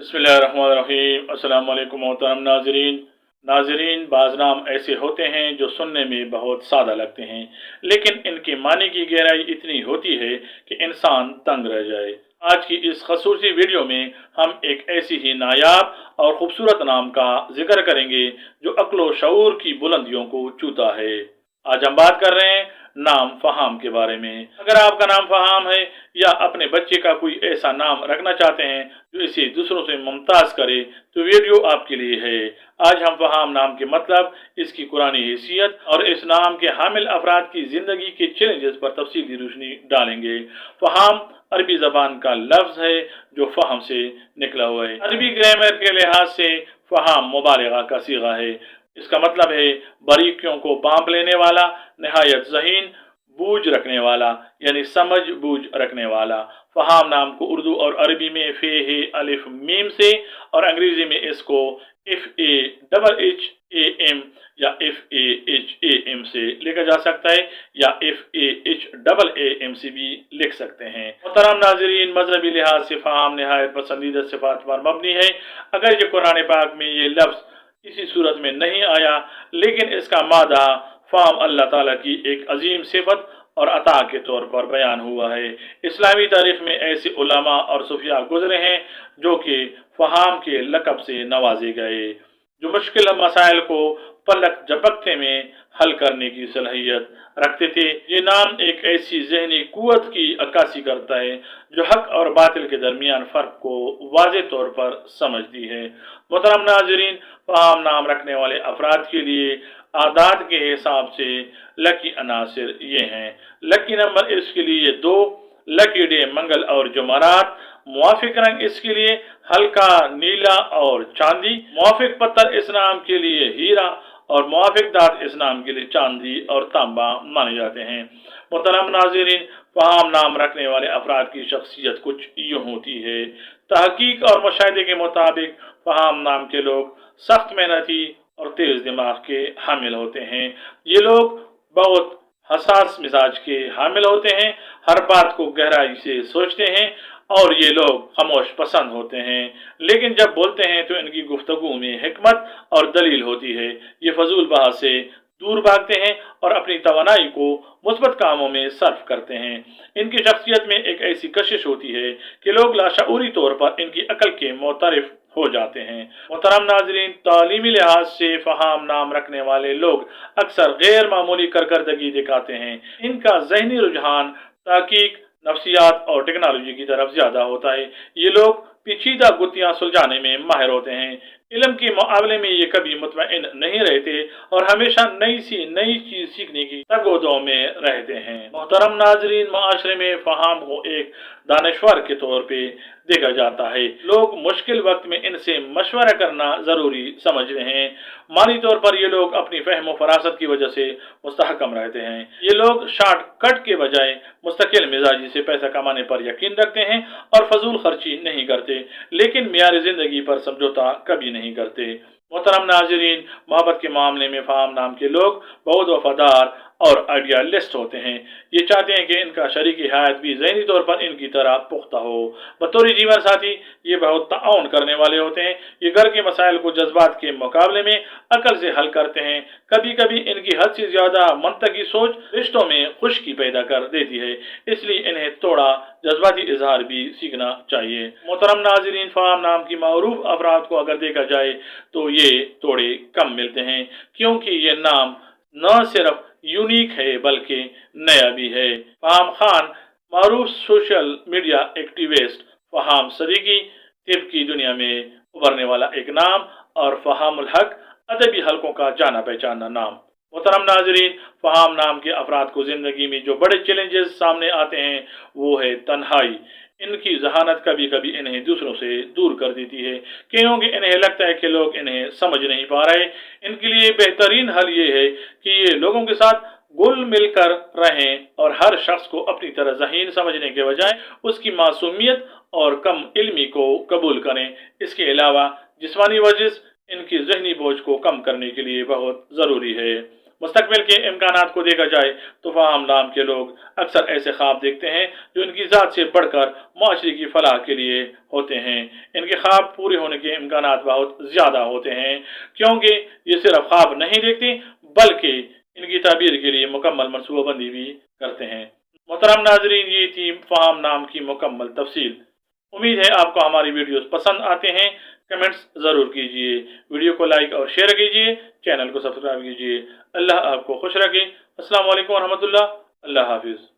बिस्मिल्लाहिर्रहमानिर्रहीम। अस्सलाम वालेकुम मोहतरम नाजरीन, बाज़ नाम ऐसे होते हैं जो सुनने में बहुत सादा लगते हैं, लेकिन इनके माने की गहराई इतनी होती है कि इंसान तंग रह जाए। आज की इस खसूसी वीडियो में हम एक ऐसी ही नायाब और खूबसूरत नाम का जिक्र करेंगे जो अक्लो शऊर की बुलंदियों को छूता है। आज हम बात कर रहे हैं नाम फहाम के बारे में। अगर आपका नाम फहाम है या अपने बच्चे का कोई ऐसा नाम रखना चाहते हैं जो इसे दूसरों से मुमताज करे, तो वीडियो आपके लिए है। आज हम फहाम नाम के मतलब, इसकी कुरानी हैसियत और इस नाम के हामिल अफराद की जिंदगी के चैलेंजेस पर तफसीली रोशनी डालेंगे। फहाम अरबी जबान का लफ्ज है जो फहम से निकला हुआ है। अरबी ग्रामर के लिहाज से फहाम मुबालगा का सीगा है। इसका मतलब है बारीकियों को भांप लेने वाला, नहायत ज़हीन, बूझ रखने वाला, यानी समझ बूझ रखने वाला। फहाम नाम को उर्दू और अरबी में फे हे अलिफ मीम से और अंग्रेजी में इसको FAHHAM या FAHAM से लिखा जा सकता है या FAHAAM से भी लिख सकते हैं। मोहतरम नाजरीन, मजहबी लिहाज से फहाम नहायत पसंदीदा सिफात पर मबनी है। अगर ये कुरान पाक में ये लफ्ज़ किसी सूरत में नहीं आया, लेकिन इसका मादा फाम अल्लाह ताला की एक अजीम सिफत और अता के तौर पर बयान हुआ है। इस्लामी तारीख में ऐसे उलमा और सूफिया गुजरे हैं जो कि फहाम के लक़ब से नवाजे गए, जो मुश्किल मसाइल को पलक झपकते में हल करने की सलाहियत रखते थे। ये नाम एक ऐसी जहनी कुव्वत की अक्कासी करता है जो हक और बातिल के दरमियान फ़र्क को वाज़ेह तौर पर समझती है। मोहतरम नाज़रीन, फहाम नाम रखने वाले अफराद के लिए आदात के हिसाब से लकी अनासिर ये हैं। लकी नंबर इसके लिए 2, लकी डे मंगल और जुमारात, मुआफिक रंग इसके लिए हल्का नीला और चांदी, मुआफिक पत्थर इस नाम के लिए हीरा और मुआफिक दात इस नाम के लिए चांदी और तांबा माने जाते हैं। मोहतरम नाज़रीन, फहाम नाम रखने वाले अफराद की शख्सियत कुछ यूँ होती है। तहकीक और मुशाहिदे के मुताबिक फहाम नाम के लोग सख्त मेहनती और तेज दिमाग के हामिल होते हैं। ये लोग बहुत हसास मिजाज के हामिल होते हैं, हर बात को गहराई से सोचते हैं और ये लोग खामोश पसंद होते हैं, लेकिन जब बोलते हैं तो इनकी गुफ्तगू में हिकमत और दलील होती है। ये फजूल बहस से दूर भागते हैं और अपनी तवानाई को मुस्बत कामों में सर्फ करते हैं। इनकी शख्सियत में एक ऐसी कशिश होती है कि लोग लाशऊरी तौर पर इनकी अकल के मोतरफ हो जाते हैं। मोहतरम नाजरीन, तालीमी लिहाज से फहाम नाम रखने वाले लोग अक्सर गैर मामूली कारकर्दगी दिखाते हैं। इनका जहनी रुझान तहकीक, नफ्सियात और टेक्नोलॉजी की तरफ ज्यादा होता है। ये लोग पेचीदा गुत्थियां सुलझाने में माहिर होते हैं। इल्म के मुकाबले में ये कभी मुतमईन नहीं रहते और हमेशा नई चीज सीखने की तगोदों में रहते हैं। मोहतरम नाजरीन, माशरे में फहाम को एक दानश्वर के तौर पे देखा जाता है। लोग मुश्किल वक्त में इनसे मशवरा करना जरूरी समझते हैं। माली तौर पर ये लोग अपनी फहम फरासत की वजह से मुस्तहकम रहते हैं। ये लोग शॉर्टकट के बजाय मुस्तकिल मिजाजी से पैसा कमाने पर यकीन रखते हैं और फजूल खर्ची नहीं करते, लेकिन मियारी जिंदगी पर समझौता कभी नहीं करते। मोहतरम नाजरीन, मोहब्बत के मामले में फहाम नाम के लोग बहुत वफादार और आइडियालिस्ट होते हैं। ये चाहते हैं कि इनका शरीकी हयात भी ज़हनी तौर पर इनकी तरह पुख्ता हो। बतौर जीवन साथी ये बहुत ताउन करने वाले होते हैं। ये घर के मसाइल को जज्बात के मुकाबले में अकल से हल करते हैं। कभी कभी इनकी हद से ज्यादा मंतकी सोच रिश्तों में खुशकी पैदा कर देती है, इसलिए इन्हें थोड़ा जज्बाती इजहार भी सीखना चाहिए। मोहतरम नाजरीन, फहाम नाम की मारूफ अफराद को अगर देखा जाए तो ये थोड़े कम मिलते हैं, क्योंकि ये नाम न सिर्फ यूनिक है बल्कि नया भी है। फहाम खान मारूफ सोशल मीडिया एक्टिविस्ट, फहाम सदीकी, तिब की दुनिया में उभरने वाला एक नाम और फहामुल हक अदबी हलकों का जाना पहचाना नाम। मोहतरम नाजरीन, फहाम नाम के अफराद को जिंदगी में जो बड़े चैलेंजेस सामने आते हैं वो है तन्हाई। इनकी जहानत कभी कभी इन्हें दूसरों से दूर कर देती है, क्योंकि इन्हें लगता है कि लोग इन्हें समझ नहीं पा रहे। इनके लिए बेहतरीन हल ये है कि ये लोगों के साथ घुल मिलकर रहें और हर शख्स को अपनी तरह ज़हीन समझने के बजाय उसकी मासूमियत और कम इल्मी को कबूल करें। इसके अलावा जिस्मानी वर्जिश इनकी जहनी बोझ को कम करने के लिए बहुत ज़रूरी है। मुस्तकबिल के इम्कानात को देखा जाए तो फ़ाहम नाम के लोग अक्सर ऐसे ख्वाब देखते हैं जो इनकी ज़ात से बढ़कर माशरे की फलाह के लिए होते हैं। इनके ख्वाब पूरे होने के इम्कानात बहुत ज़्यादा होते हैं, क्योंकि ये सिर्फ ख्वाब नहीं देखते बल्कि इनकी ताबीर के लिए मुकम्मल मनसूबाबंदी भी करते हैं। मोहतरम नाजरीन, ये थी फ़ाहम नाम की मुकम्मल तफसील। उम्मीद है आपको हमारी वीडियोस पसंद आते हैं। कमेंट्स ज़रूर कीजिए, वीडियो को लाइक और शेयर कीजिए, चैनल को सब्सक्राइब कीजिए। अल्लाह आपको खुश रखे। अस्सलाम वालेकुम व रहमतुल्लाह। अल्लाह हाफिज़।